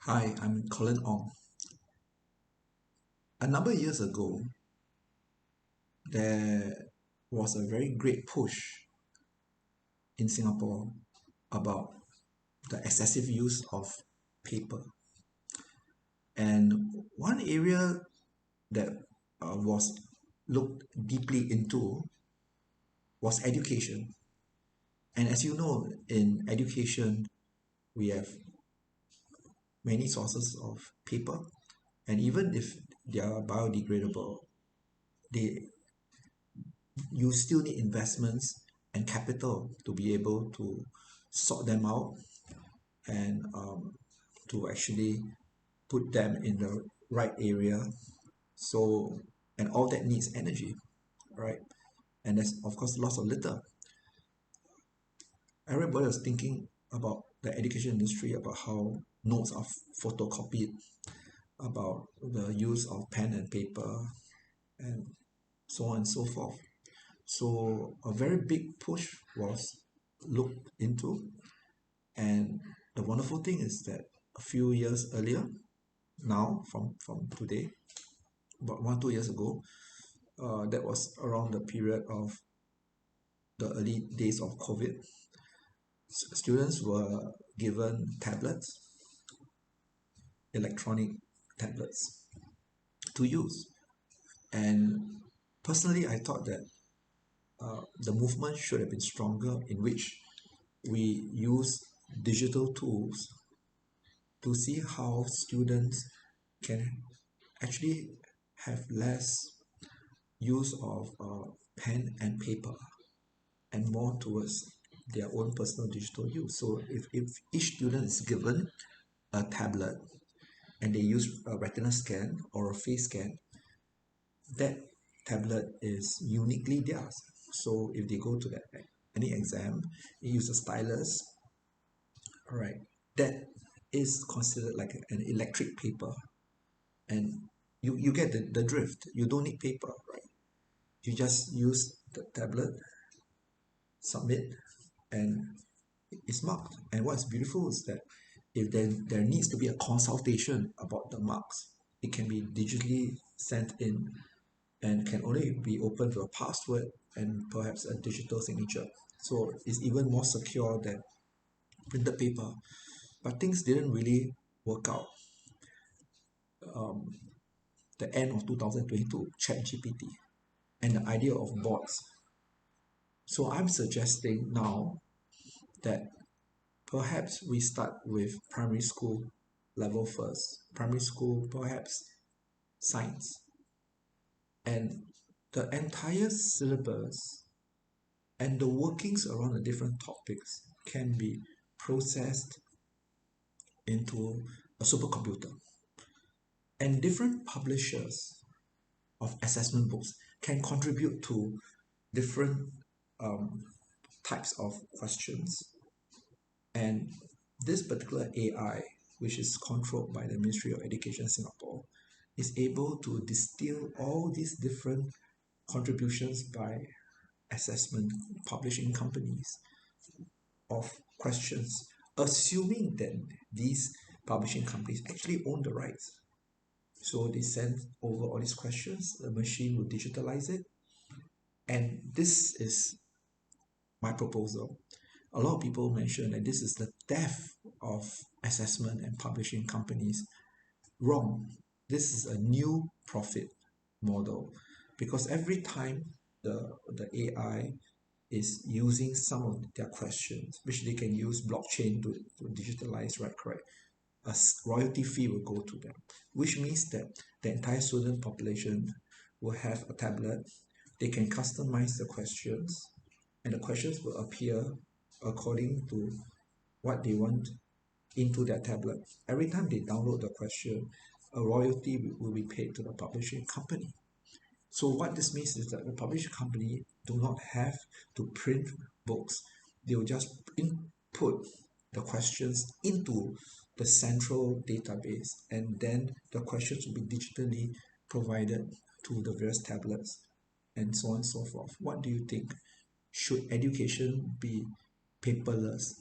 Hi, I'm Colin Ong. A number of years ago, there was a very great push in Singapore about the excessive use of paper. And one area that was looked deeply into was education. And as you know, in education, we have many sources of paper, and even if they are biodegradable, they you still need investments and capital to be able to sort them out and to actually put them in the right area. So, and all that needs energy, right? And there's, of course, lots of litter. Everybody was thinking about the education industry, about how notes are photocopied, about the use of pen and paper, and so on and so forth. So, a very big push was looked into. And the wonderful thing is that a few years earlier, now from today, about 1 2 years ago, that was around the period of the early days of COVID. Students were given tablets, electronic tablets to use. And personally, I thought that the movement should have been stronger, in which we use digital tools to see how students can actually have less use of pen and paper and more towards their own personal digital use. So if each student is given a tablet and they use a retina scan or a face scan, that tablet is uniquely theirs. So if they go to any exam, they use a stylus, all right, that is considered like an electric paper. And you get the drift. You don't need paper, right? You just use the tablet, submit, and it's marked. And what's beautiful is that if there needs to be a consultation about the marks, it can be digitally sent in and can only be opened with a password and perhaps a digital signature. So it's even more secure than printed paper. But things didn't really work out. Um, the end of 2022, ChatGPT and the idea of bots. So I'm suggesting now that perhaps we start with primary school level first. Primary school, perhaps science. And the entire syllabus and the workings around the different topics can be processed into a supercomputer. And different publishers of assessment books can contribute to different um, types of questions. And this particular AI, which is controlled by the Ministry of Education Singapore, is able to distill all these different contributions by assessment publishing companies of questions, assuming that these publishing companies actually own the rights. So they send over all these questions, the machine will digitalize it, and this is my proposal. A lot of people mention that this is the death of assessment and publishing companies. Wrong. This is a new profit model, because every time the AI is using some of their questions, which they can use blockchain to digitalize, right? Correct. A royalty fee will go to them, which means that the entire student population will have a tablet. They can customize the questions, and the questions will appear according to what they want into their tablet. Every time they download the question, a royalty will be paid to the publishing company. So what this means is that the publishing company do not have to print books. They will just input the questions into the central database, and then the questions will be digitally provided to the various tablets and so on and so forth. What do you think? Should education be paperless?